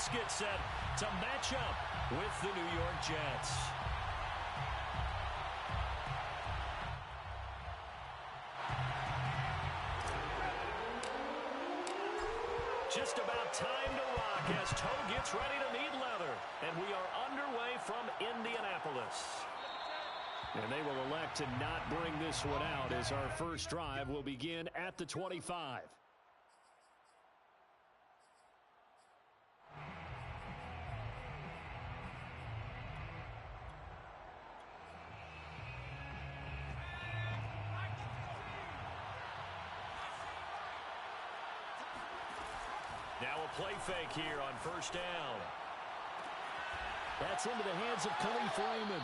Patriots get set to match up with the New York Jets. Just about time to rock as toe gets ready to meet leather. And we are underway from Indianapolis. And they will elect to not bring this one out as our first drive will begin at the 25. Now a play fake here on first down. That's into the hands of Khalif Raymond.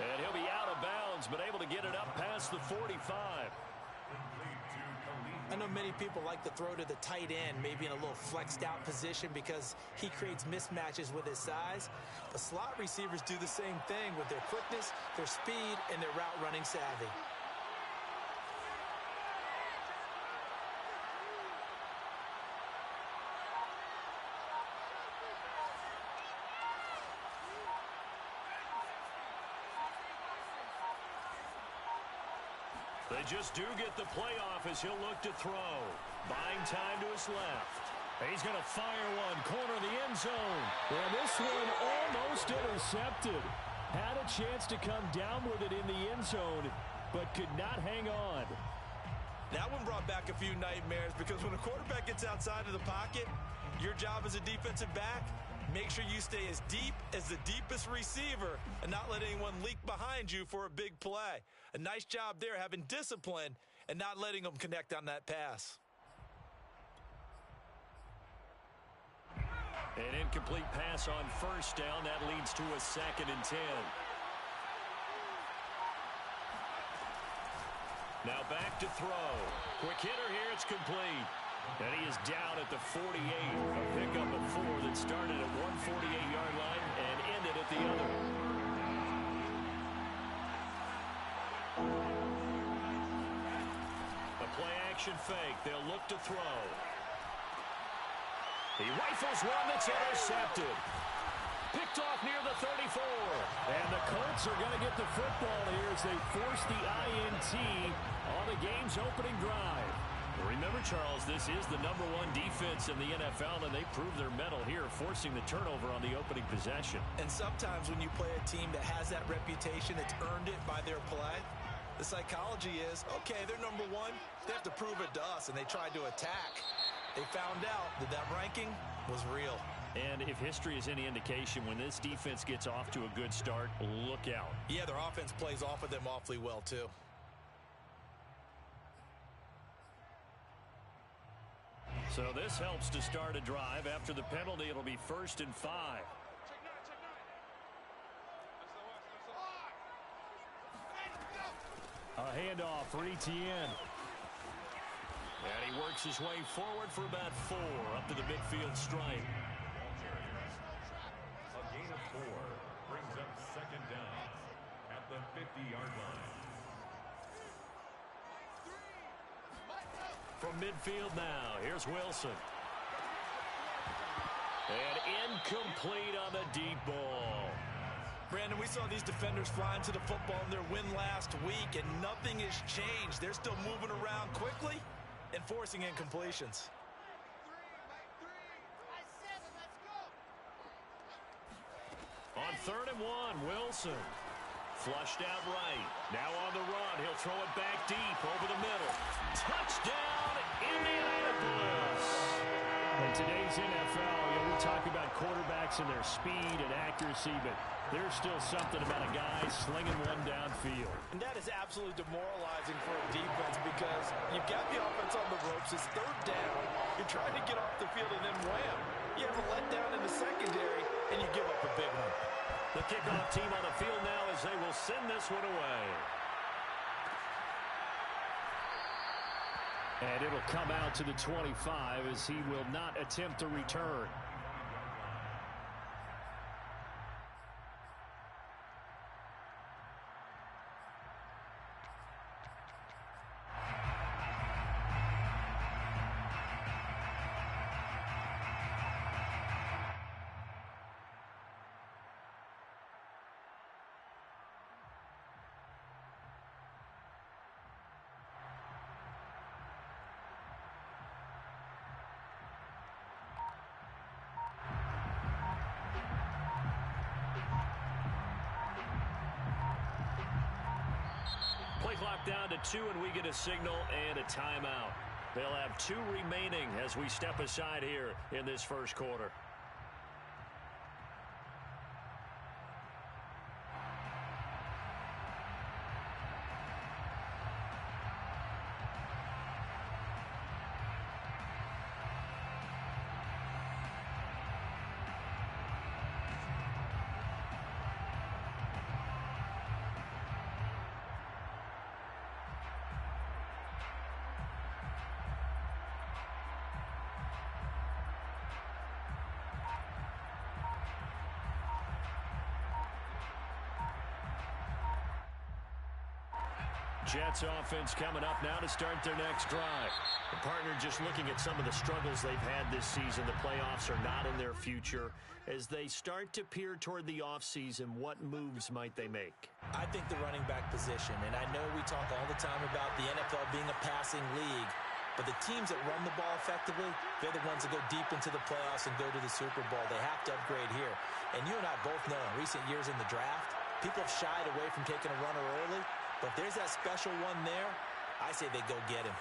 And he'll be out of bounds, but able to get it up past the 45. I know many people like to throw to the tight end, maybe in a little flexed out position because he creates mismatches with his size. But slot receivers do the same thing with their quickness, their speed, and their route running savvy. They just do get the play off as he'll look to throw. Buying time to his left. He's going to fire one. Corner of the end zone. And this one almost intercepted. Had a chance to come down with it in the end zone, but could not hang on. That one brought back a few nightmares because when a quarterback gets outside of the pocket, your job as a defensive back, make sure you stay as deep as the deepest receiver and not let anyone leak behind you for a big play. A nice job there having discipline and not letting them connect on that pass. An incomplete pass on first down. That leads to a 2nd and 10. Now back to throw. Quick hitter here. It's complete. And he is down at the 48. A pickup of 4 that started at 148-yard line and ended at the other. A play-action fake. They'll look to throw. He rifles one that's intercepted. Picked off near the 34. And the Colts are going to get the football here as they force the INT on the game's opening drive. Remember, Charles, this is the #1 defense in the NFL, and they prove their mettle here, forcing the turnover on the opening possession. And sometimes when you play a team that has that reputation, it's earned it by their play. The psychology is, okay, they're #1. They have to prove it to us, and they tried to attack. They found out that that ranking was real. And if history is any indication, when this defense gets off to a good start, look out. Yeah, their offense plays off of them awfully well, too. So this helps to start a drive. After the penalty, it'll be 1st and 5. A handoff for Etienne. And he works his way forward for about 4 up to the midfield stripe. A gain of 4 brings up 2nd down at the 50-yard line. From midfield now, here's Wilson. And incomplete on the deep ball. Brandon, we saw these defenders flying to the football in their win last week, and nothing has changed. They're still moving around quickly and forcing incompletions. On 3rd and 1, Wilson. Flushed out right. Now on the run. He'll throw it back deep over the middle. Touchdown, Indianapolis. In today's NFL, we talk about quarterbacks and their speed and accuracy, but there's still something about a guy slinging one downfield. And that is absolutely demoralizing for a defense because you've got the offense on the ropes. It's 3rd down. You're trying to get off the field, and then wham, you have a letdown in the secondary, and you give up a big one. The kickoff team on the field now as they will send this one away. And it'll come out to the 25 as he will not attempt to return. Play clock down to 2, and we get a signal and a timeout. They'll have 2 remaining as we step aside here in this first quarter. Jets offense coming up now to start their next drive. The partner just looking at some of the struggles they've had this season. The playoffs are not in their future. As they start to peer toward the offseason, what moves might they make? I think the running back position, and I know we talk all the time about the NFL being a passing league, but the teams that run the ball effectively, they're the ones that go deep into the playoffs and go to the Super Bowl. They have to upgrade here. And you and I both know in recent years in the draft, people have shied away from taking a runner early. But if there's that special one there, I say they go get him.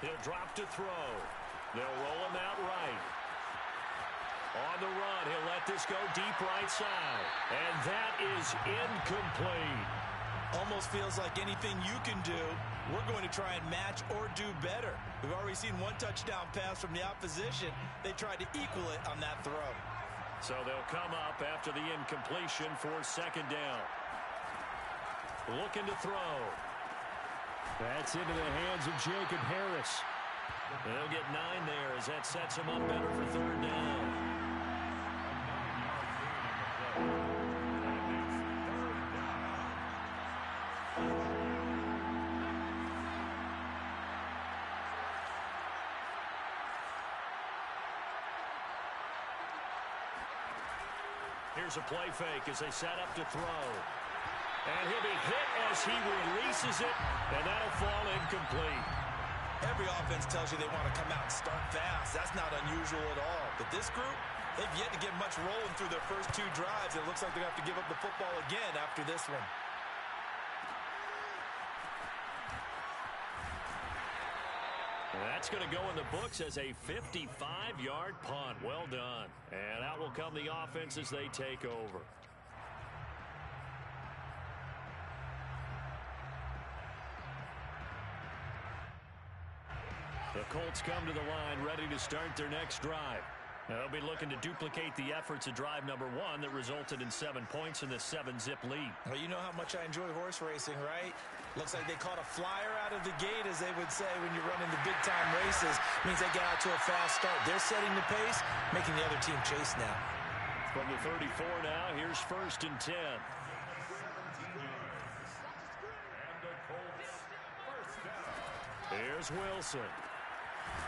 He'll drop to throw. They'll roll him out right. On the run, he'll let this go deep right side. And that is incomplete. Almost feels like anything you can do, we're going to try and match or do better. We've already seen one touchdown pass from the opposition. They tried to equal it on that throw. So they'll come up after the incompletion for second down. Looking to throw. That's into the hands of Jacob Harris. They'll get 9 there as that sets him up better for third down. Here's a play fake as they set up to throw. And he'll be hit as he releases it, and that'll fall incomplete. Every offense tells you they want to come out and start fast. That's not unusual at all. But this group, they've yet to get much rolling through their first 2 drives. It looks like they're going to have to give up the football again after this one. That's going to go in the books as a 55-yard punt. Well done. And out will come the offense as they take over. The Colts come to the line ready to start their next drive. They'll be looking to duplicate the efforts of drive number 1 that resulted in 7 points in the 7-zip lead. Well, you know how much I enjoy horse racing, right? Looks like they caught a flyer out of the gate, as they would say when you're running the big-time races. Means they get out to a fast start. They're setting the pace, making the other team chase now. From the 34 now, here's 1st and 10. Here's Wilson.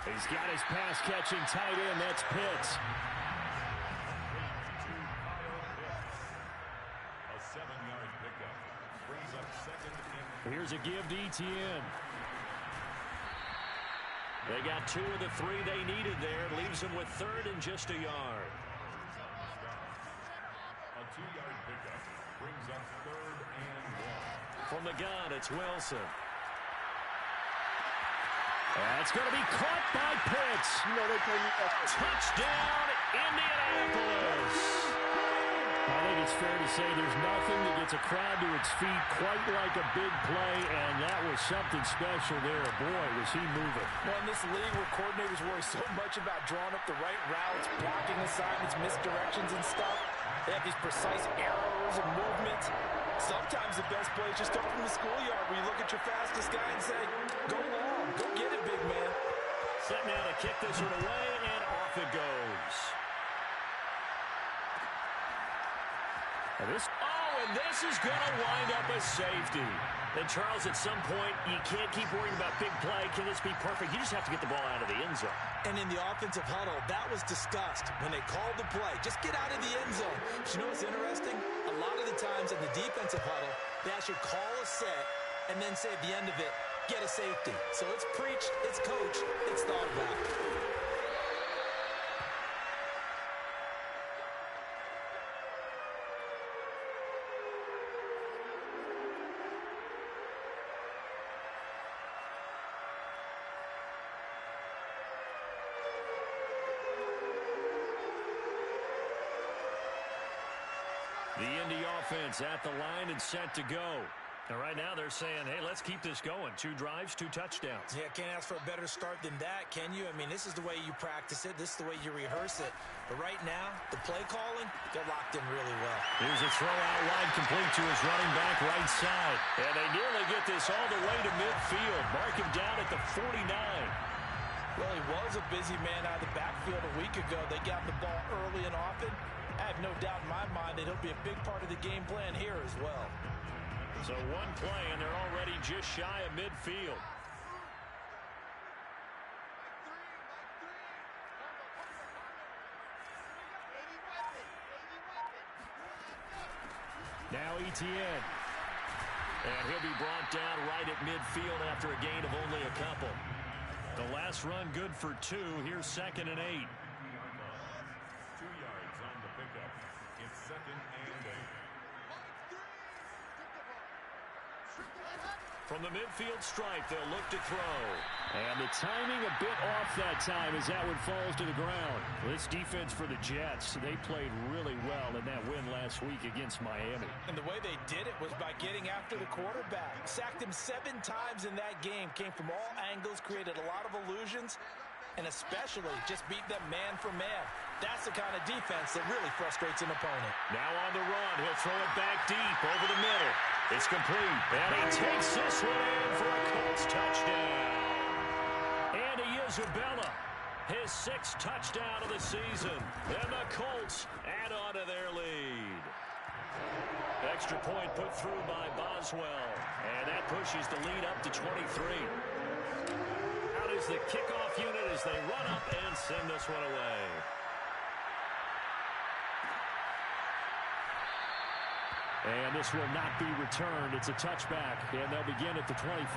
He's got his pass-catching tight end. That's Pitts. A 7-yard pickup brings up second and... Here's a give to Etienne. They got 2 of the 3 they needed there. Leaves them with 3rd and just a yard. A 2-yard pickup brings up 3rd and 1. From the gun, it's Wilson. That's going to be caught by Pitts. You know they play me Touchdown, Indianapolis. I think it's fair to say there's nothing that gets a crowd to its feet quite like a big play, and that was something special there. Boy, was he moving. Well, in this league where coordinators worry so much about drawing up the right routes, blocking assignments, misdirections and stuff, they have these precise arrows and movements. Sometimes the best play is just start from the schoolyard where you look at your fastest guy and say, go long, go get it, big man. Set now to kick this one away, and off it goes. And this, Oh, and this is going to wind up a safety. And, Charles, at some point, you can't keep worrying about big play. Can this be perfect? You just have to get the ball out of the end zone. And in the offensive huddle, that was discussed when they called the play. Just get out of the end zone. But you know what's interesting? A lot of the times in the defensive huddle, they actually call a set and then say at the end of it, get a safety. So it's preached, it's coached, it's thought about. The Indy offense at the line and set to go. And right now they're saying, hey, let's keep this going. 2 drives, 2 touchdowns. Yeah, can't ask for a better start than that, can you? I mean, this is the way you practice it. This is the way you rehearse it. But right now, the play calling, they're locked in really well. Here's a throw out wide, complete to his running back right side. And they nearly get this all the way to midfield. Mark him down at the 49. Well, he was a busy man out of the backfield a week ago. They got the ball early and often. I have no doubt in my mind that he'll be a big part of the game plan here as well. So 1 play, and they're already just shy of midfield. Now Etienne. And he'll be brought down right at midfield after a gain of only a couple. The last run good for 2. Here's 2nd and 8. 2 yards on the pickup. It's 2nd and 8. From the midfield stripe, they'll look to throw. And the timing a bit off that time as that one falls to the ground. This defense for the Jets, they played really well in that win last week against Miami. And the way they did it was by getting after the quarterback. Sacked him 7 times in that game. Came from all angles, created a lot of illusions, and especially just beat them man for man. That's the kind of defense that really frustrates an opponent. Now on the run, he'll throw it back deep over the middle. It's complete, and he takes this one in for a Colts touchdown. Andy Isabella, his 6th touchdown of the season, and the Colts add on to their lead. Extra point put through by Boswell, and that pushes the lead up to 23. Out is the kickoff unit as they run up and send this one away. And this will not be returned. It's a touchback, and they'll begin at the 25.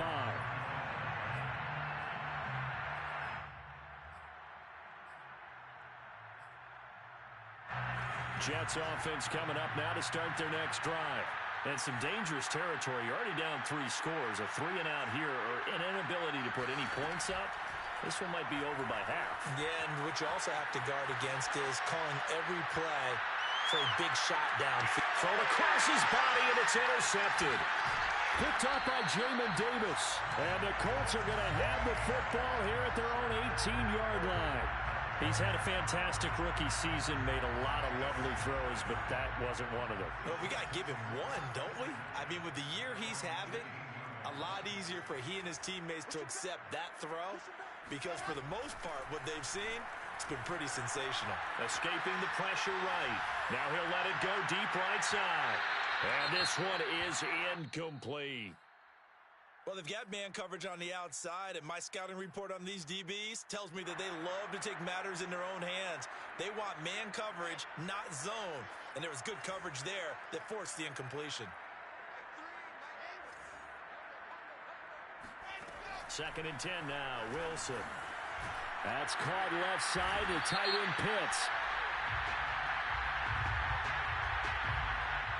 Jets offense coming up now to start their next drive. And some dangerous territory. You're already down 3 scores. A 3 and out here, or an inability to put any points up. This one might be over by half. Yeah, and what you also have to guard against is calling every play for a big shot downfield. Thrown across his body, and it's intercepted. Picked up by Jamin Davis. And the Colts are going to have the football here at their own 18-yard line. He's had a fantastic rookie season, made a lot of lovely throws, but that wasn't one of them. Well, we got to give him one, don't we? I mean, with the year he's having, a lot easier for he and his teammates to accept that throw, because for the most part, what they've seen, it's been pretty sensational. Escaping the pressure right. Now he'll let it go deep right side. And this one is incomplete. Well, they've got man coverage on the outside, and my scouting report on these DBs tells me that they love to take matters in their own hands. They want man coverage, not zone. And there was good coverage there that forced the incompletion. 2nd and 10 now, Wilson. That's caught left side to tight end Pitts.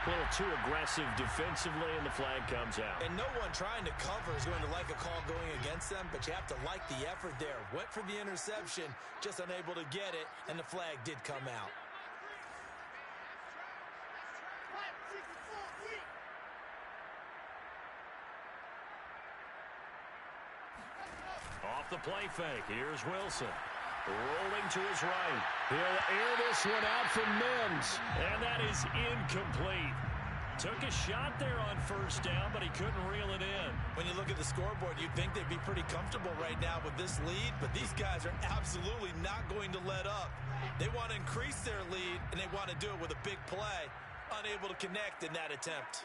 A little too aggressive defensively, and the flag comes out. And no one trying to cover is going to like a call going against them, but you have to like the effort there. Went for the interception, just unable to get it, and the flag did come out. Off the play fake, here's Wilson. Rolling to his right. He'll air this one out from Mims. And that is incomplete. Took a shot there on 1st down, but he couldn't reel it in. When you look at the scoreboard, you'd think they'd be pretty comfortable right now with this lead, but these guys are absolutely not going to let up. They want to increase their lead, and they want to do it with a big play. unable to connect in that attempt.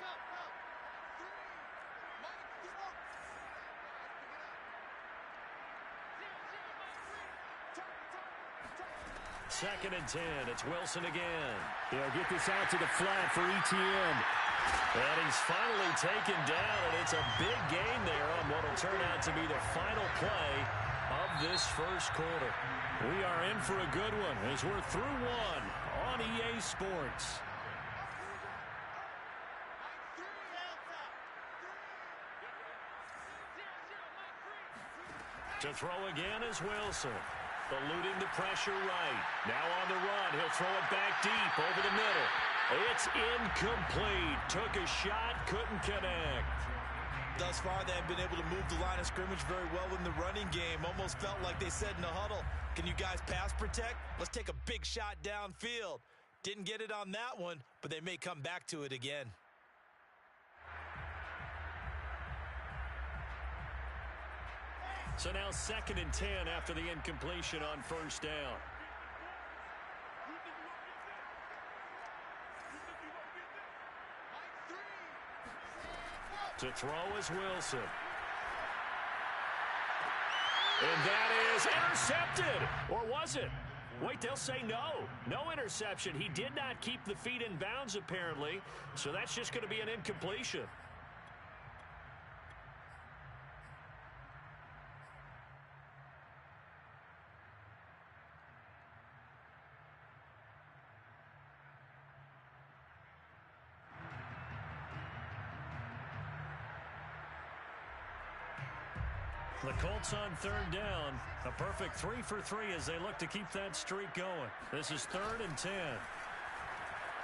Second and 10. It's Wilson again. They'll get this out to the flat for ETN. And he's finally taken down, and it's a big gain there on what will turn out to be the final play of this first quarter. We are in for a good one as we're through one on EA Sports. To throw again is Wilson. Eluding the pressure right. Now on the run. He'll throw it back deep over the middle. It's incomplete. Took a shot, couldn't connect. Thus far, they have been able to move the line of scrimmage very well in the running game. Almost felt like they said in the huddle, can you guys pass protect? Let's take a big shot downfield. Didn't get it on that one, but they may come back to it again. So now second and 10 after the incompletion on first down. To throw is Wilson. And that is intercepted. Or was it? Wait, they'll say no. No interception. He did not keep the feet in bounds, apparently. So that's just going to be an incompletion. The Colts on third down. A perfect 3 for 3 as they look to keep that streak going. This is third and 10.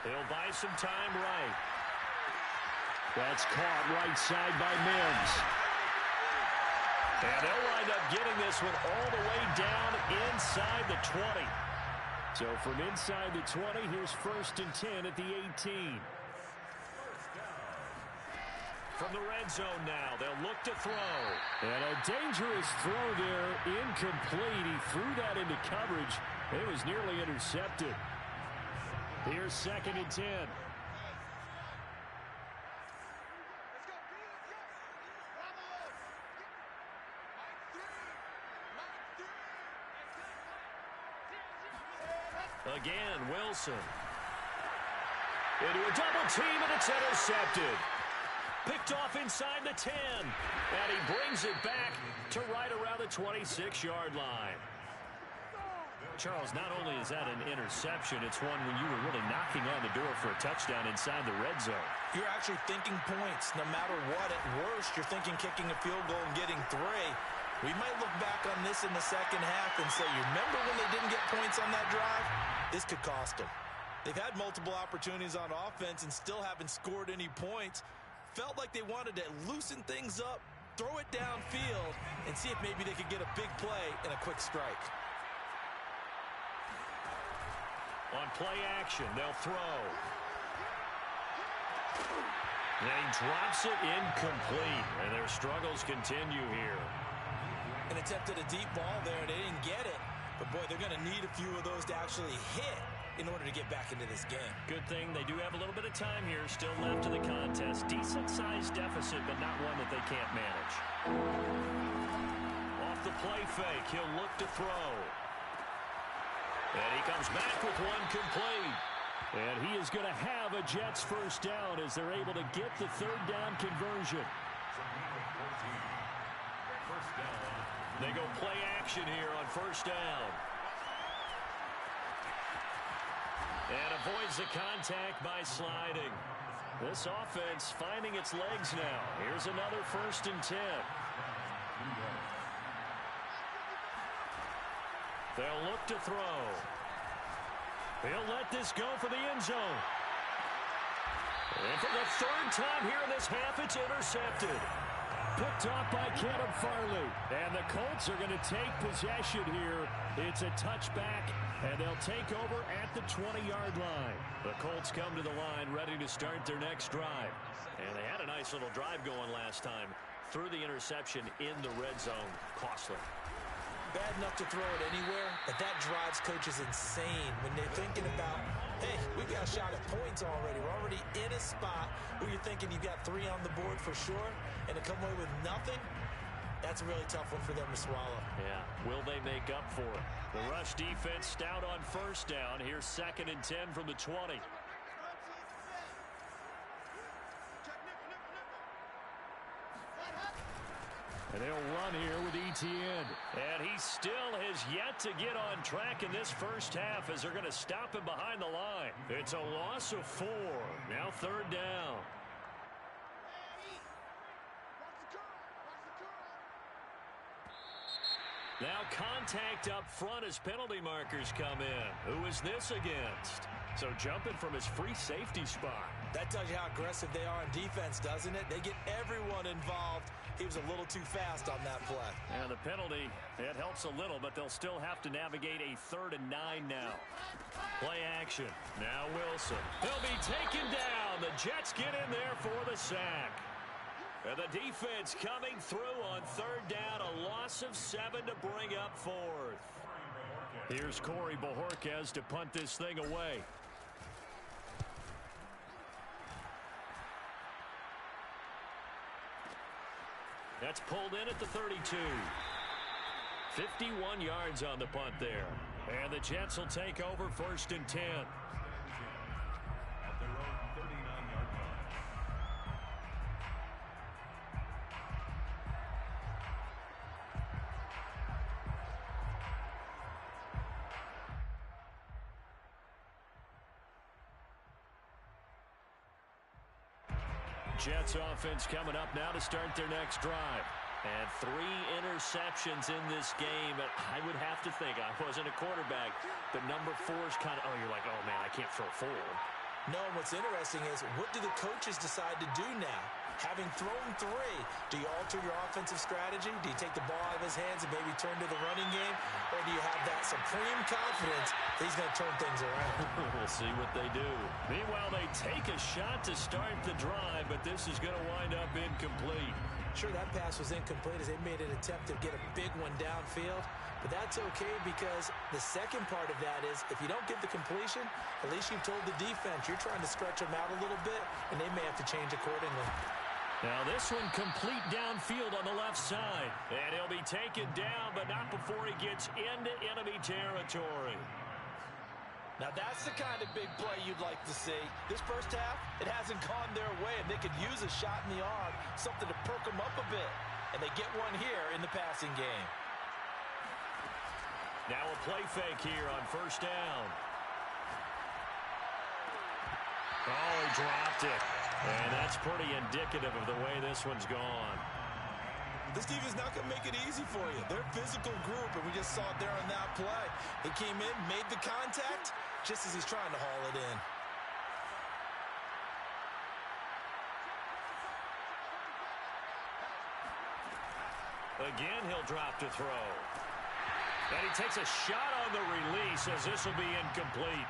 He'll buy some time right. That's caught right side by Mims. And they'll wind up getting this one all the way down inside the 20. So from inside the 20, here's first and 10 at the 18. From the red zone now, they'll look to throw. And a dangerous throw there, incomplete. He threw that into coverage. It was nearly intercepted. Here's second and 10. Again, Wilson. Into a double team, and it's intercepted. Picked off inside the 10. And he brings it back to right around the 26-yard line. Charles, not only is that an interception, it's one when you were really knocking on the door for a touchdown inside the red zone. You're actually thinking points. No matter what, at worst, you're thinking kicking a field goal and getting 3. We might look back on this in the second half and say, you remember when they didn't get points on that drive? This could cost them. They've had multiple opportunities on offense and still haven't scored any points. Felt like they wanted to loosen things up, throw it downfield, and see if maybe they could get a big play and a quick strike. On play action, they'll throw. And he drops it incomplete, and their struggles continue here. And attempted a deep ball there, and they didn't get it. But, boy, they're going to need a few of those to actually hit in order to get back into this game. Good thing they do have a little bit of time here still left in the contest. Decent-sized deficit, but not one that they can't manage. Off the play fake, he'll look to throw. And he comes back with one complete. And he is going to have a Jets first down as they're able to get the third down conversion. They go play action here on first down. And avoids the contact by sliding. This offense finding its legs now. Here's another first and 10. They'll look to throw. He'll let this go for the end zone. And for the third time here in this half, it's intercepted. Picked off by Kenneth Farley. And the Colts are going to take possession here. It's a touchback, and they'll take over at the 20-yard line. The Colts come to the line ready to start their next drive. And they had a nice little drive going last time. Through the interception in the red zone. Costly. bad enough to throw it anywhere, but that drives coaches insane when they're thinking about, hey, we've got a shot at points already. We're already in a spot where you're thinking you've got 3 on the board for sure, and to come away with nothing, that's a really tough one for them to swallow. Yeah, will they make up for it? The rush defense stout on first down. Here's 2nd and 10 from the 20. And they'll run here with Etienne. And he still has yet to get on track in this first half as they're going to stop him behind the line. It's a loss of 4. Now 3rd down. Now contact up front as penalty markers come in. Who is this against? So jumping from his free safety spot. That tells you how aggressive they are on defense, doesn't it? They get everyone involved. He was a little too fast on that play. And the penalty, it helps a little, but they'll still have to navigate a 3rd and 9 now. Play action. Now Wilson. He'll be taken down. The Jets get in there for the sack. And the defense coming through on 3rd down. A loss of 7 to bring up 4th. Here's Corey Bojorquez to punt this thing away. That's pulled in at the 32. 51 yards on the punt there. And the Jets will take over 1st and 10. At their own 39-yard line. Jets offense coming up now to start their next drive. And 3 interceptions in this game. I would have to think, I wasn't a quarterback, but number 4 is kind of, oh, you're like, oh, man, I can't throw 4. No, and what's interesting is, what do the coaches decide to do now? Having thrown 3, do you alter your offensive strategy? Do you take the ball out of his hands and maybe turn to the running game? Or do you have that supreme confidence that he's going to turn things around? We'll see what they do. Meanwhile, they take a shot to start the drive, but this is going to wind up incomplete. Sure, that pass was incomplete as they made an attempt to get a big one downfield. But that's okay because the second part of that is if you don't get the completion, at least you've told the defense you're trying to stretch them out a little bit, and they may have to change accordingly. Now this one complete downfield on the left side. And he'll be taken down, but not before he gets into enemy territory. Now that's the kind of big play you'd like to see. This first half, it hasn't gone their way, and they could use a shot in the arm, something to perk them up a bit. And they get one here in the passing game. Now a play fake here on 1st down. Oh, he dropped it. And that's pretty indicative of the way this one's gone. This defense not going to make it easy for you. They're a physical group, and we just saw it there on that play. He came in, made the contact, just as he's trying to haul it in. Again, he'll drop to throw. And he takes a shot on the release as this will be incomplete.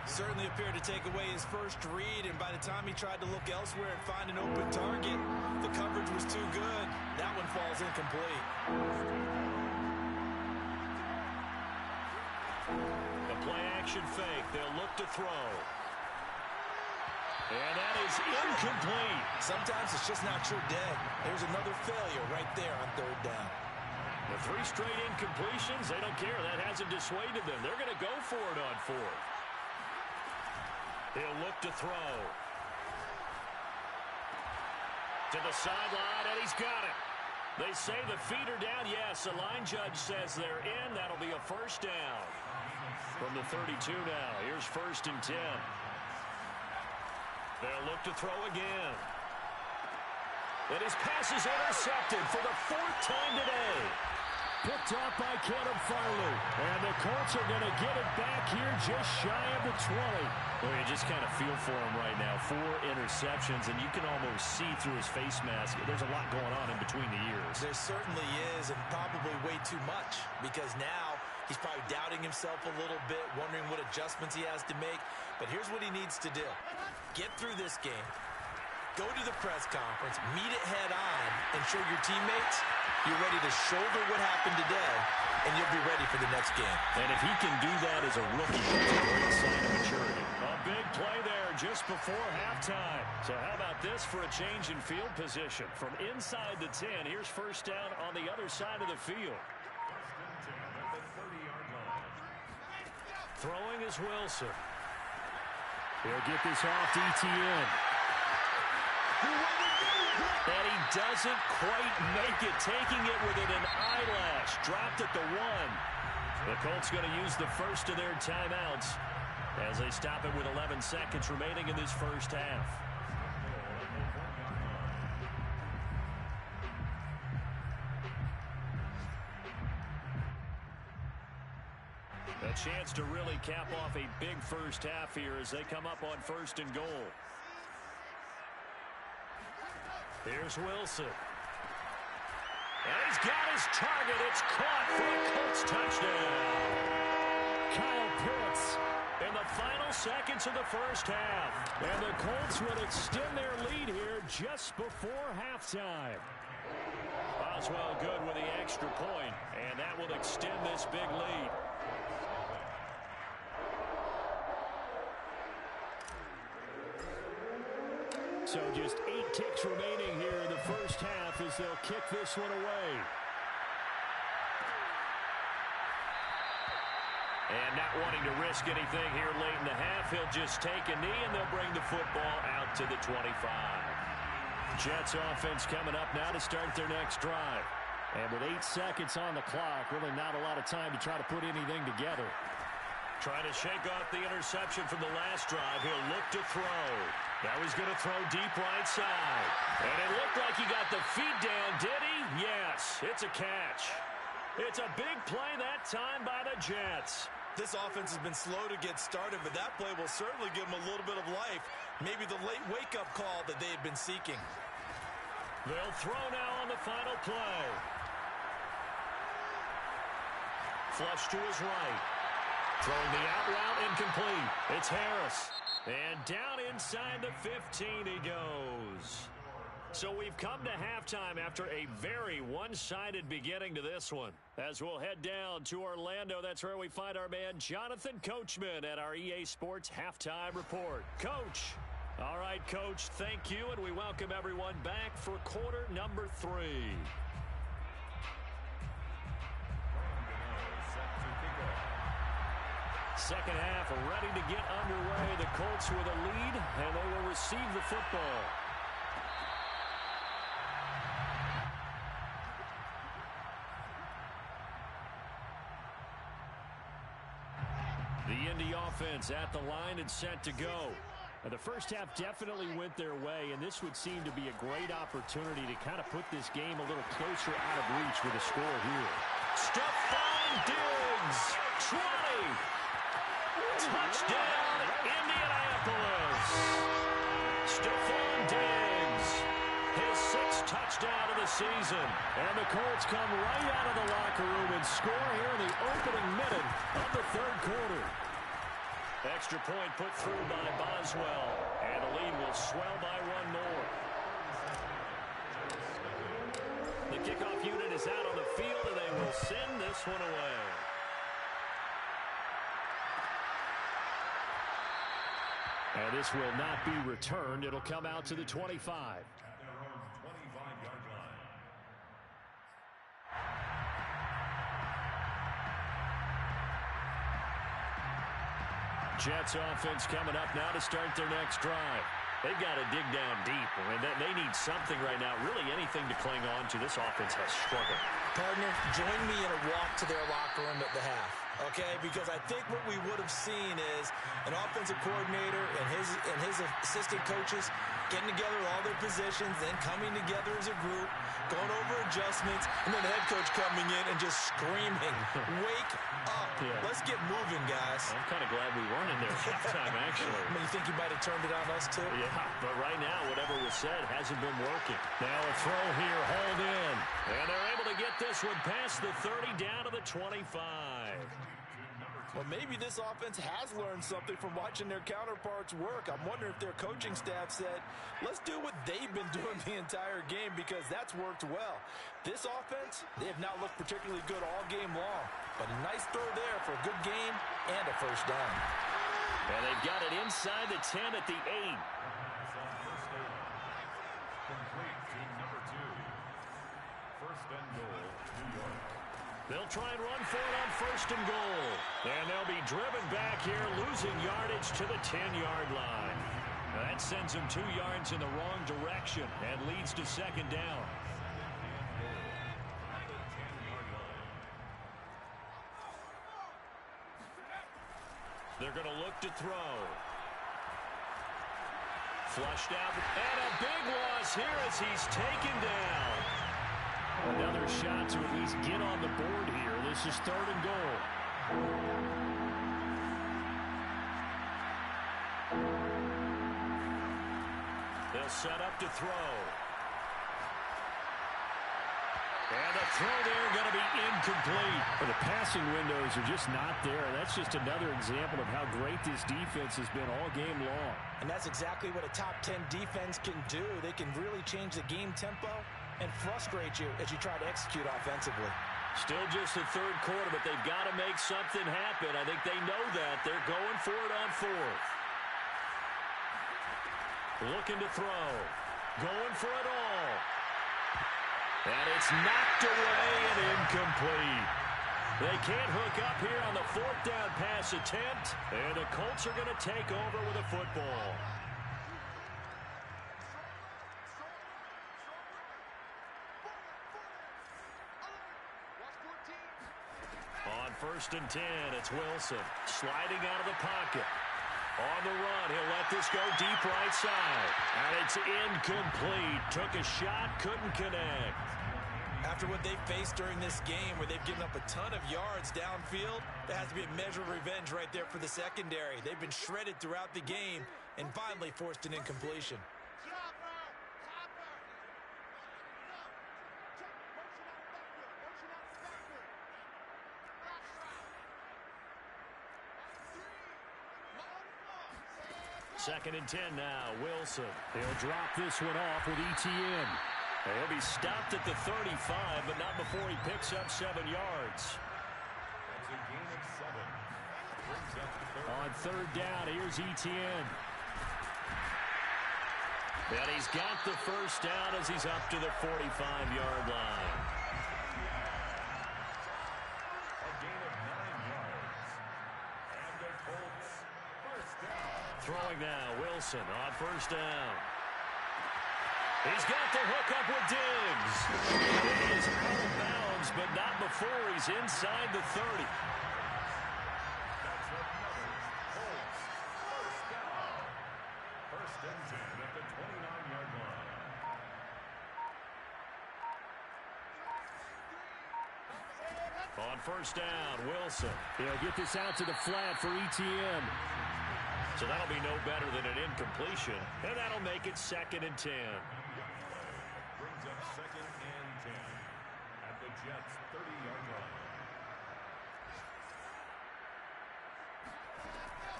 Certainly appeared to take away his first read, and by the time he tried to look elsewhere and find an open target, the coverage was too good. That one falls incomplete. The play-action fake. They'll look to throw. And that is incomplete. Sometimes it's just not your day. There's another failure right there on 3rd down. The 3 straight incompletions, they don't care. That hasn't dissuaded them. They're going to go for it on 4th. He'll look to throw. To the sideline, and he's got it. They say the feet are down. Yes, the line judge says they're in. That'll be a 1st down. From the 32 now. Here's 1st and 10. They'll look to throw again. And his pass is intercepted for the 4th time today. Picked off by Caleb Farley. And the Colts are going to get it back here just shy of the 20. Well, you just kind of feel for him right now. 4 interceptions, and you can almost see through his face mask. There's a lot going on in between the ears. There certainly is, and probably way too much, because now he's probably doubting himself a little bit, wondering what adjustments he has to make. But here's what he needs to do. Get through this game. Go to the press conference, meet it head on, and show your teammates you're ready to shoulder what happened today, and you'll be ready for the next game. And if he can do that as a rookie, it's a great sign of maturity. A big play there just before halftime. So how about this for a change in field position? From inside the 10, here's first down on the other side of the field. Throwing is Wilson. He'll get this off to ETN. And he doesn't quite make it, taking it within an eyelash. Dropped at the 1. The Colts going to use the first of their timeouts as they stop it with 11 seconds remaining in this first half. A chance to really cap off a big first half here as they come up on 1st and goal. Here's Wilson. And he's got his target. It's caught for a Colts touchdown. Kyle Pitts in the final seconds of the first half. And the Colts will extend their lead here just before halftime. Boswell good with the extra point, and that will extend this big lead. So just 8 ticks remaining here in the first half as they'll kick this one away. And not wanting to risk anything here late in the half, he'll just take a knee and they'll bring the football out to the 25. Jets offense coming up now to start their next drive. And with 8 seconds on the clock, really not a lot of time to try to put anything together. Trying to shake off the interception from the last drive. He'll look to throw. Now he's going to throw deep right side. And it looked like he got the feet down, did he? Yes, it's a catch. It's a big play that time by the Jets. This offense has been slow to get started, but that play will certainly give them a little bit of life. Maybe the late wake-up call that they had been seeking. They'll throw now on the final play. Flush to his right. Throwing the out route incomplete. It's Harris. And down inside the 15 he goes. So we've come to halftime after a very one-sided beginning to this one. As we'll head down to Orlando, that's where we find our man Jonathan Coachman at our EA Sports Halftime Report. Coach. All right, Coach, thank you, and we welcome everyone back for quarter number 3. Second half ready to get underway. The Colts with a lead, and they will receive the football. The Indy offense at the line and set to go. Now, the first half definitely went their way, and this would seem to be a great opportunity to kind of put this game a little closer out of reach with a score here. Stephon Diggs, 20. Touchdown, Indianapolis. Stephon Diggs, his 6th touchdown of the season. And the Colts come right out of the locker room and score here in the opening minute of the 3rd quarter. Extra point put through by Boswell, and the lead will swell by 1 more. The kickoff unit is out on the field, and they will send this one away. And this will not be returned. It'll come out to the 25. Jets offense coming up now to start their next drive. They've got to dig down deep. I mean, they need something right now, really anything to cling on to. This offense has struggled. Partner, join me in a walk to their locker room at the half, okay? Because I think what we would have seen is an offensive coordinator and his assistant coaches getting together all their positions, then coming together as a group, going over adjustments, and then the head coach coming in and just screaming, wake up. Yeah. Let's get moving, guys. I'm kind of glad we weren't in there halftime, actually. I mean, you think you might have turned it on us, too? Yeah, but right now, whatever was said hasn't been working. Now a throw here, hauled in. And they're able to get this one past the 30 down to the 25. Well, maybe this offense has learned something from watching their counterparts work. I'm wondering if their coaching staff said, let's do what they've been doing the entire game, because that's worked well. This offense, they have not looked particularly good all game long, but a nice throw there for a good gain and a first down. And they've got it inside the 10 at the 8. Complete to number 2. First and goal, New York. They'll try and run for it on first and goal. And they'll be driven back here, losing yardage to the 10-yard line. Now that sends them 2 yards in the wrong direction and leads to second down. They're going to look to throw. Flushed out, and a big loss here as he's taken down. Another shot to at least get on the board here. This is third and goal. They'll set up to throw. And the throw there going to be incomplete. Well, the passing windows are just not there. That's just another example of how great this defense has been all game long. And that's exactly what a top 10 defense can do. They can really change the game tempo and frustrate you as you try to execute offensively. Still just the third quarter, but they've got to make something happen. I think they know that. They're going for it on fourth. Looking to throw. Going for it all. And it's knocked away and incomplete. They can't hook up here on the fourth down pass attempt. And the Colts are going to take over with a football. On first and 10, it's Wilson sliding out of the pocket. On the run, he'll let this go deep right side. And it's incomplete. Took a shot, couldn't connect. After what they've faced during this game, where they've given up a ton of yards downfield, that has to be a measure of revenge right there for the secondary. They've been shredded throughout the game and finally forced an incompletion. Second and 10 now, Wilson. He'll drop this one off with ETN. He'll be stopped at the 35, but not before he picks up 7 yards. That's a gain of 7. Brings up On third down, here's ETN. And he's got the first down as he's up to the 45-yard line. a gain of 9 yards. And the Colts first down. Throwing now, Wilson on first down. He's got the hook up with Diggs. He is out of bounds, but not before he's inside the 30. That's another Colts first down. First and 10 at the 29-yard line. On first down, Wilson. He'll get this out to the flat for ETN. So that'll be no better than an incompletion, and that'll make it second and 10. Brings up second and 10 at the Jets' 30-yard line.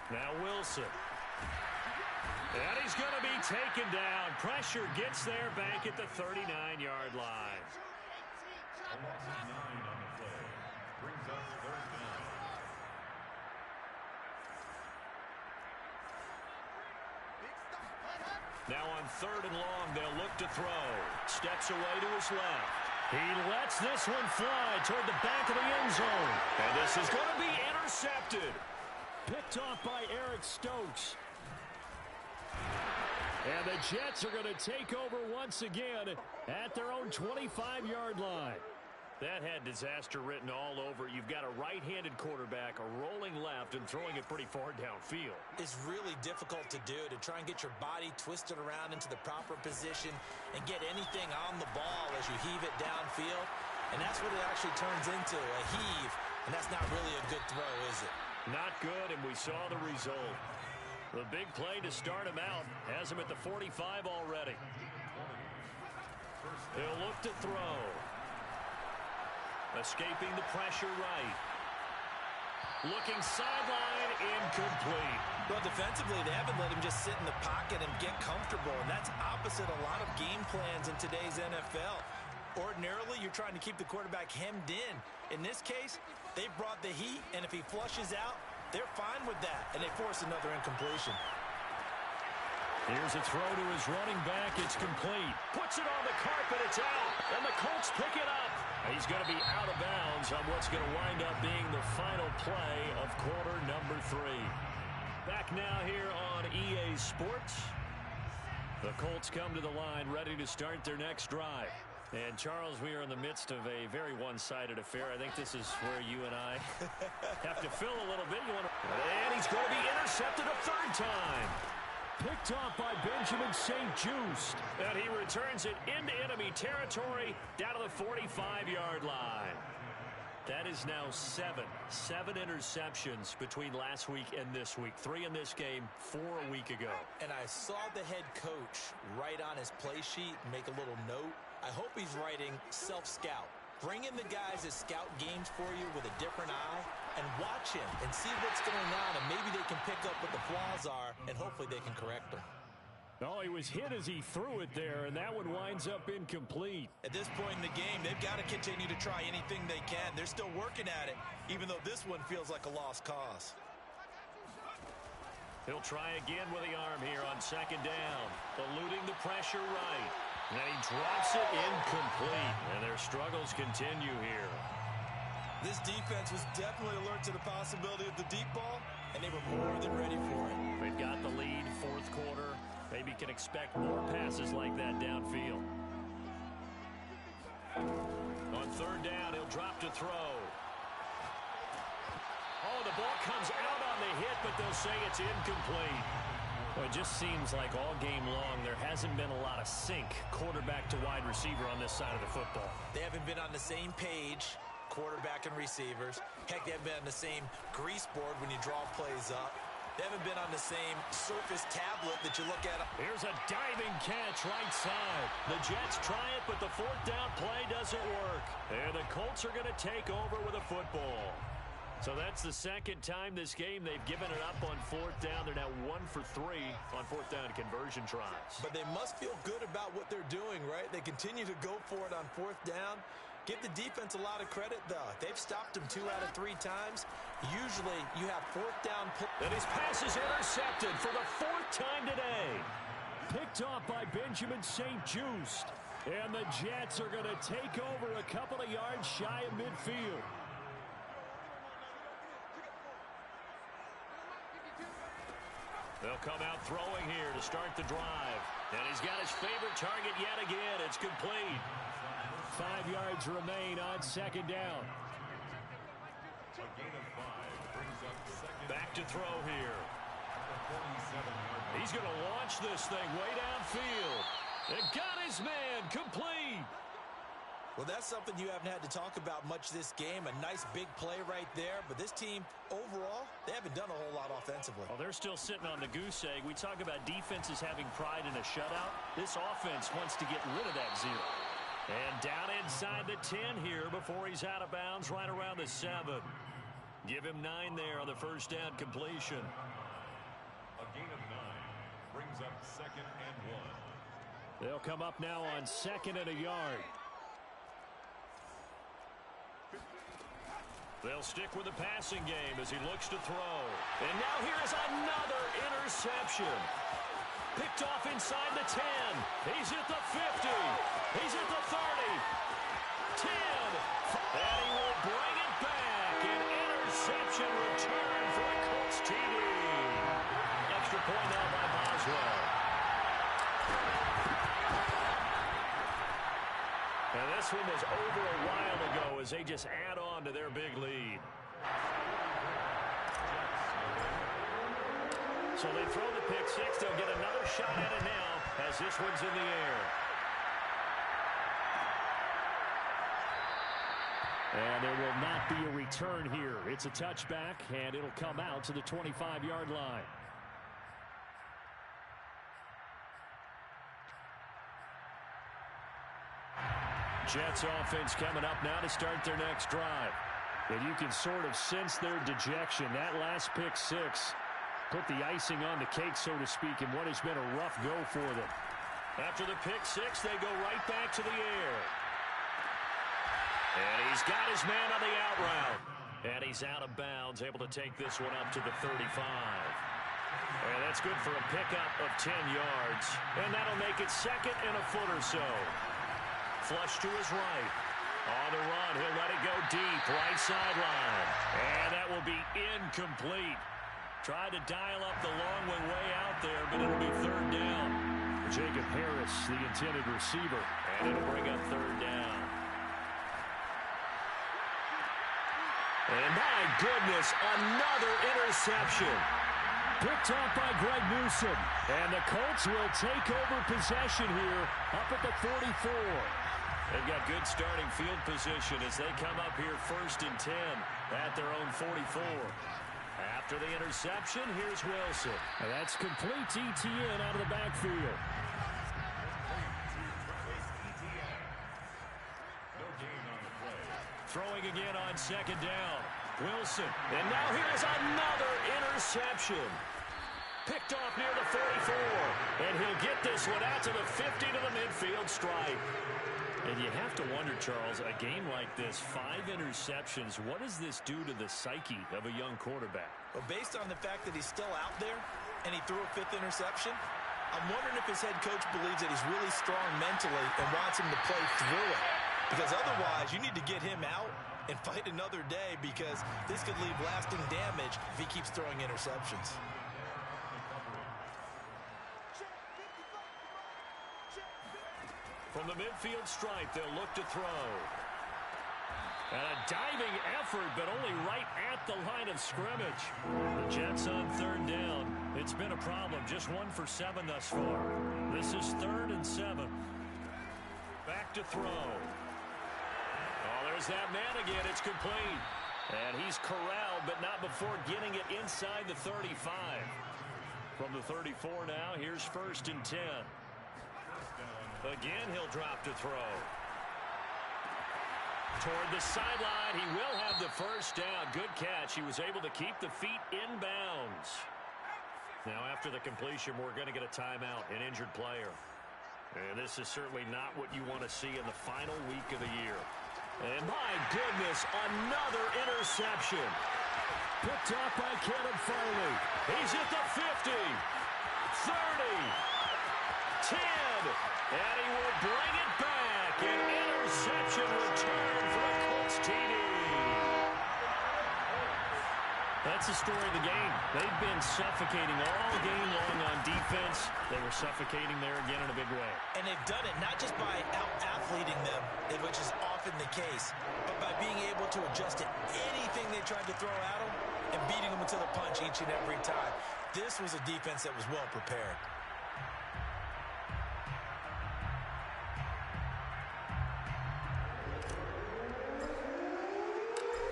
Now Wilson. And he's going to be taken down. Pressure gets there back at the 39-yard line. A loss of 9 on the play. Brings up third down. Now on third and long, they'll look to throw. Steps away to his left. He lets this one fly toward the back of the end zone. And this is going to be intercepted. Picked off by Eric Stokes. And the Jets are going to take over once again at their own 25-yard line. That had disaster written all over. You've got a right-handed quarterback, a rolling left, and throwing it pretty far downfield. It's really difficult to do, to try and get your body twisted around into the proper position and get anything on the ball as you heave it downfield. And that's what it actually turns into, a heave. And that's not really a good throw, is it? Not good, and we saw the result. The big play to start him out has him at the 45 already. He'll look to throw. Escaping the pressure right. Looking sideline, incomplete. Well, defensively, they haven't let him just sit in the pocket and get comfortable, and that's opposite a lot of game plans in today's NFL. Ordinarily, you're trying to keep the quarterback hemmed in. In this case, they brought the heat, and if he flushes out, they're fine with that, and they force another incompletion. Here's a throw to his running back. It's complete. Puts it on the carpet. It's out. And the Colts pick it up. He's going to be out of bounds on what's going to wind up being the final play of quarter number 3. Back now here on EA Sports. The Colts come to the line ready to start their next drive. And, Charles, we are in the midst of a very one-sided affair. I think this is where you and I have to fill a little bit. And he's going to be intercepted a third time. Picked off by Benjamin St. Just. And he returns it into enemy territory down to the 45-yard line. That is now 7 interceptions between last week and this week. 3 in this game, 4 a week ago. And I saw the head coach write on his play sheet, make a little note. I hope he's writing self-scout. Bring in the guys that scout games for you with a different eye and watch him and see what's going on, and maybe they can pick up what the flaws are, and hopefully they can correct them. Oh, he was hit as he threw it there, and that one winds up incomplete. At this point in the game, they've got to continue to try anything they can. They're still working at it, even though this one feels like a lost cause. He'll try again with the arm here on second down, eluding the pressure right. And then he drops it incomplete, and their struggles continue here. This defense was definitely alert to the possibility of the deep ball, and they were more than ready for it. They've got the lead, fourth quarter. Maybe can expect more passes like that downfield. On third down, he'll drop to throw. Oh, the ball comes out on the hit, but they'll say it's incomplete. Well, it just seems like all game long there hasn't been a lot of sync quarterback to wide receiver on this side of the football. They haven't been on the same page, quarterback and receivers. Heck, they haven't been on the same grease board when you draw plays up. They haven't been on the same surface tablet that you look at. Here's a diving catch right side. The Jets try it, but the fourth down play doesn't work. And the Colts are going to take over with a football. So that's the second time this game they've given it up on fourth down. They're now 1 for 3 on fourth down conversion tries. But they must feel good about what they're doing, right? They continue to go for it on fourth down. Give the defense a lot of credit, though. They've stopped them 2 out of 3 times. Usually, you have fourth down. And his pass is intercepted for the 4th time today. Picked off by Benjamin St. Just. And the Jets are going to take over a couple of yards shy of midfield. They'll come out throwing here to start the drive. And he's got his favorite target yet again. It's complete. 5 yards remain on second down. A gain of 5 brings up second. Back to throw here. He's going to launch this thing way downfield. And got his man complete. Well, that's something you haven't had to talk about much this game. A nice big play right there. But this team, overall, they haven't done a whole lot offensively. Well, they're still sitting on the goose egg. We talk about defenses having pride in a shutout. This offense wants to get rid of that 0. And down inside the 10 here before he's out of bounds right around the 7. Give him 9 there on the first down completion. A gain of 9 brings up second and 1. They'll come up now on second and a yard. They'll stick with the passing game as he looks to throw. And now here is another interception. Picked off inside the 10. He's at the 50. He's at the 30. 10. And he will bring it back. An interception return for the Colts TD. Extra point now by Boswell. And this one was over a while ago as they just add on to their big lead. So they throw the pick six. They'll get another shot at it now as this one's in the air. And there will not be a return here. It's a touchback, and it'll come out to the 25-yard line. Jets offense coming up now to start their next drive. And you can sort of sense their dejection. That last pick six put the icing on the cake, so to speak, in what has been a rough go for them. After the pick six, they go right back to the air. And he's got his man on the out route. And he's out of bounds, able to take this one up to the 35. And that's good for a pickup of 10 yards. And that'll make it second and a foot or so. Flush to his right. On the run, he'll let it go deep, right sideline. And that will be incomplete. Tried to dial up the long way out there, but it'll be third down. Jacob Harris, the intended receiver. And it'll bring up third down. And my goodness, another interception. Picked off by Greg Newsome. And the Colts will take over possession here up at the 44. They've got good starting field position as they come up here first and 10 at their own 44. After the interception, here's Wilson. And that's complete ETN out of the backfield. Throwing again on second down. Wilson. And now here's another interception. Picked off near the 44. And he'll get this one out to the 50 to the midfield stripe. And you have to wonder, Charles, a game like this, 5 interceptions, what does this do to the psyche of a young quarterback? Well, based on the fact that he's still out there and he threw a 5th interception, I'm wondering if his head coach believes that he's really strong mentally and wants him to play through it. Because otherwise, you need to get him out and fight another day, because this could leave lasting damage if he keeps throwing interceptions. From the midfield stripe, they'll look to throw. And a diving effort, but only right at the line of scrimmage. The Jets on third down. It's been a problem. Just 1 for 7 thus far. This is 3rd and 7. Back to throw. Oh, there's that man again. It's complete. And he's corralled, but not before getting it inside the 35. From the 34 now, here's 1st and 10. Again, he'll drop to throw. Toward the sideline, he will have the first down. Good catch. He was able to keep the feet in bounds. Now, after the completion, we're going to get a timeout, an injured player. And this is certainly not what you want to see in the final week of the year. And my goodness, another interception. Picked off by Caleb Farley. He's at the 50, 30, 10. And he will bring it back. An interception return for a Colts TD. That's the story of the game. They've been suffocating all game long on defense. They were suffocating there again in a big way. And they've done it not just by out-athleting them, which is often the case, but by being able to adjust to anything they tried to throw at them and beating them to the punch each and every time. This was a defense that was well prepared.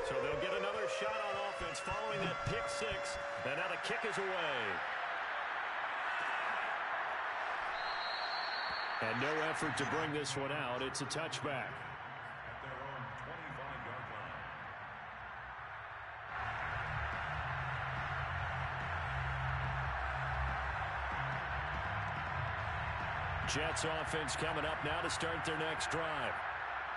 So they'll get another shot on offense following that pick six. And now the kick is away. And no effort to bring this one out. It's a touchback. At their own 25-yard line. Jets offense coming up now to start their next drive.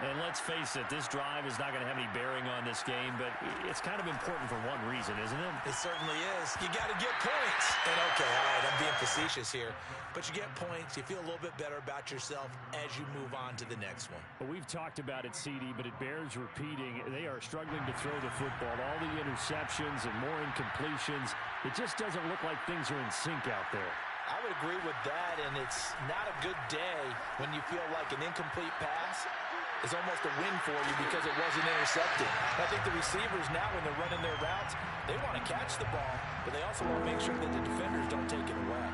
And let's face it, this drive is not going to have any bearing on this game, but it's kind of important for one reason, isn't it? It certainly is. You got to get points. And okay, all right, I'm being facetious here, but you get points, you feel a little bit better about yourself as you move on to the next one. Well, we've talked about it, CD, but it bears repeating. They are struggling to throw the football. All the interceptions and more incompletions. It just doesn't look like things are in sync out there. I would agree with that, and it's not a good day when you feel like an incomplete pass is almost a win for you because it wasn't intercepted. I think the receivers now, when they're running their routes, they want to catch the ball, but they also want to make sure that the defenders don't take it away.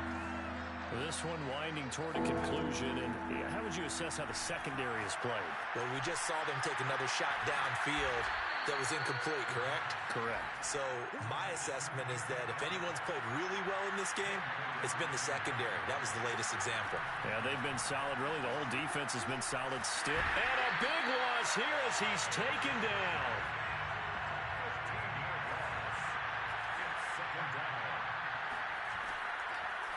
This one winding toward a conclusion, and how would you assess how the secondary is played? Well, we just saw them take another shot downfield that was incomplete, correct? Correct. So my assessment is that if anyone's played really well in this game, it's been the secondary. That was the latest example. Yeah, they've been solid. Really, the whole defense has been solid still. And a big loss here as he's taken down.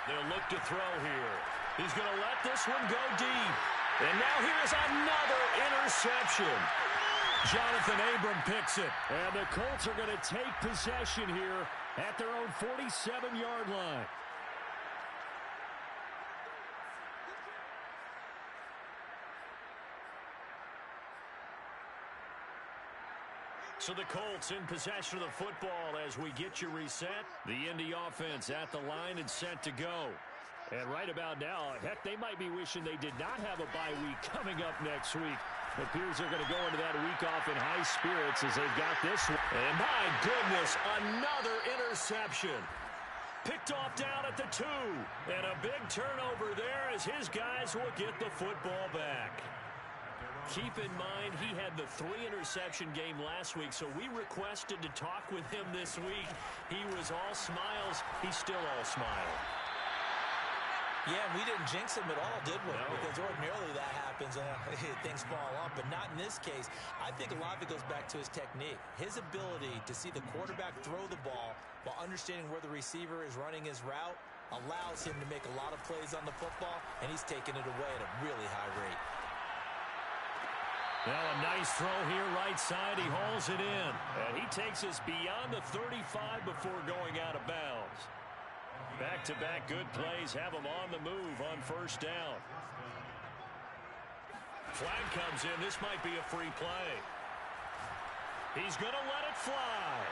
They'll look to throw here. He's going to let this one go deep. And now here's another interception. Jonathan Abram picks it. And the Colts are going to take possession here at their own 47-yard line. So the Colts in possession of the football as we get you reset. The Indy offense at the line and set to go. And right about now, heck, they might be wishing they did not have a bye week coming up next week. It appears they're going to go into that week off in high spirits as they've got this one. And my goodness, another interception. Picked off down at the 2. And a big turnover there as his guys will get the football back. Keep in mind, he had the 3-interception game last week, so we requested to talk with him this week. He was all smiles. He's still all smile. Yeah, we didn't jinx him at all, did we? No. Because ordinarily that happens and things fall off, but not in this case. I think a lot of it goes back to his technique. His ability to see the quarterback throw the ball while understanding where the receiver is running his route allows him to make a lot of plays on the football, and he's taking it away at a really high rate. Now a nice throw here right side. He hauls it in. And he takes us beyond the 35 before going out of bounds. Back-to-back good plays have him on the move on first down. Flag comes in. This might be a free play. He's going to let it fly.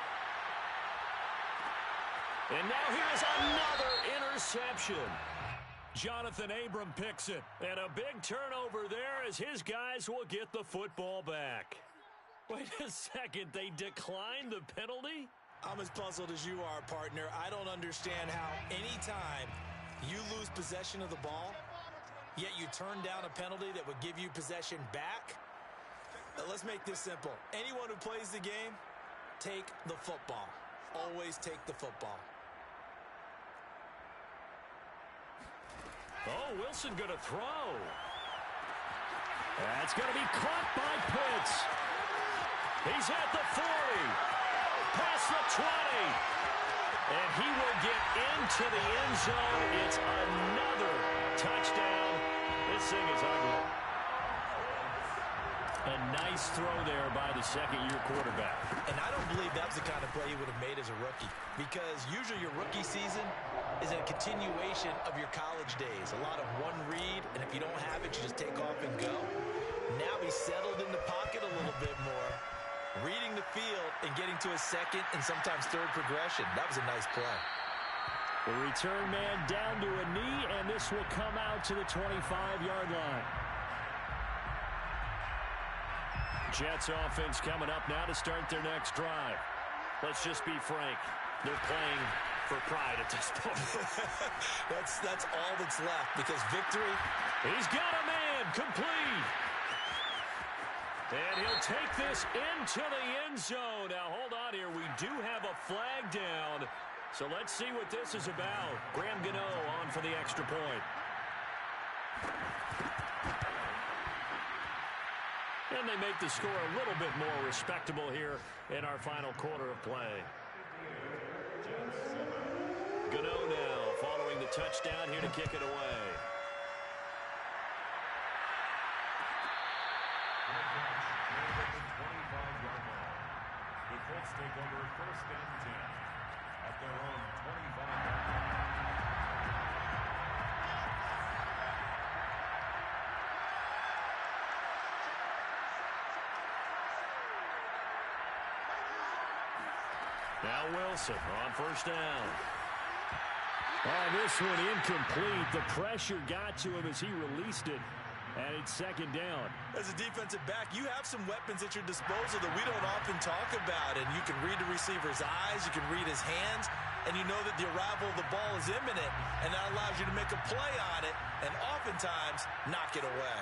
And now here's another interception. Jonathan Abram picks it. And a big turnover there as his guys will get the football back. Wait a second. They declined the penalty? I'm as puzzled as you are, partner. I don't understand how anytime you lose possession of the ball, yet you turn down a penalty that would give you possession back. Let's make this simple. Anyone who plays the game, take the football. Always take the football. Oh, Wilson going to throw. That's going to be caught by Pitts. He's at the 40. Past the 20. And he will get into the end zone. It's another touchdown. This thing is ugly. A nice throw there by the second-year quarterback. And I don't believe that was the kind of play he would have made as a rookie. Because usually your rookie season is a continuation of your college days. A lot of one read, and if you don't have it, you just take off and go. Now he's settled in the pocket a little bit more, reading the field and getting to his second and sometimes third progression. That was a nice play. The return man down to a knee, and this will come out to the 25-yard line. Jets offense coming up now to start their next drive. Let's just be frank. They're playing for pride at this point. That's all that's left because victory. He's got a man complete. And he'll take this into the end zone. Now, hold on here. We do have a flag down. So let's see what this is about. Graham Gano on for the extra point. And they make the score a little bit more respectable here in our final quarter of play. Gano now following the touchdown here to kick it away. The Colts take over first and 10 at their own 25-yard line. Now Wilson on first down. Oh, this one incomplete. The pressure got to him as he released it, and it's second down. As a defensive back, you have some weapons at your disposal that we don't often talk about, and you can read the receiver's eyes, you can read his hands, and you know that the arrival of the ball is imminent, and that allows you to make a play on it, and oftentimes knock it away.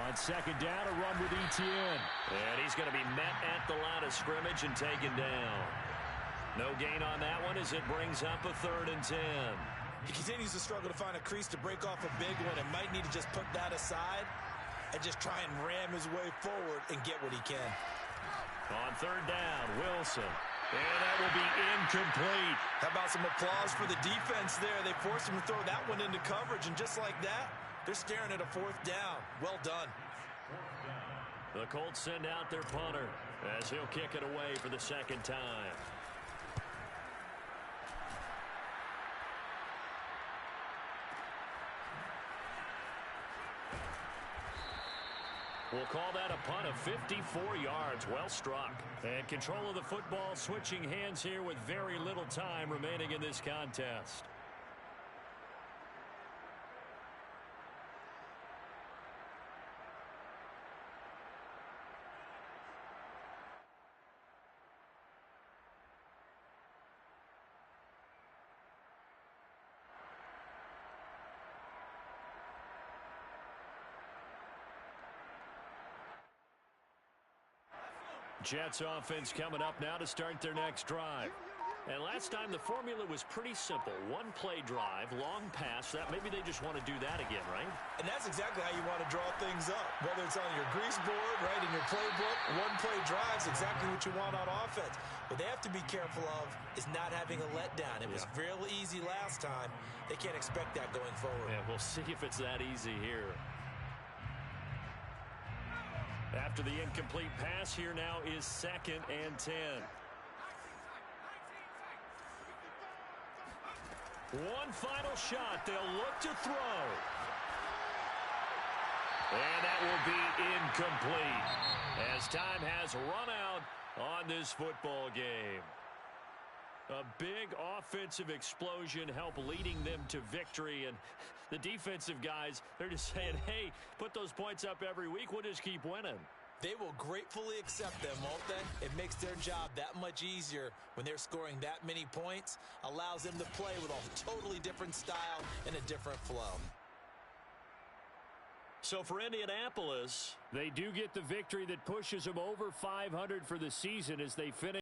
On second down, a run with Etienne. And he's going to be met at the line of scrimmage and taken down. No gain on that one as it brings up a 3rd and 10. He continues to struggle to find a crease to break off a big one and might need to just put that aside and just try and ram his way forward and get what he can. On 3rd down, Wilson. And that will be incomplete. How about some applause for the defense there? They forced him to throw that one into coverage, and just like that, they're staring at a fourth down. Well done. The Colts send out their punter as he'll kick it away for the second time. We'll call that a punt of 54 yards. Well struck. And control of the football switching hands here with very little time remaining in this contest. Jets offense coming up now to start their next drive. And last time the formula was pretty simple. One play drive, long pass. That maybe they just want to do that again, right? And that's exactly how you want to draw things up. Whether it's on your grease board, right, in your playbook, one play drive is exactly what you want on offense. What they have to be careful of is not having a letdown. It was real easy last time. They can't expect that going forward. Yeah, we'll see if it's that easy here. After the incomplete pass, here now is 2nd and 10. One final shot. They'll look to throw. And that will be incomplete as time has run out on this football game. A big offensive explosion helped leading them to victory. And the defensive guys, they're just saying, hey, put those points up every week. We'll just keep winning. They will gratefully accept them, won't they? It makes their job that much easier when they're scoring that many points. Allows them to play with a totally different style and a different flow. So for Indianapolis, they do get the victory that pushes them over 500 for the season as they finish.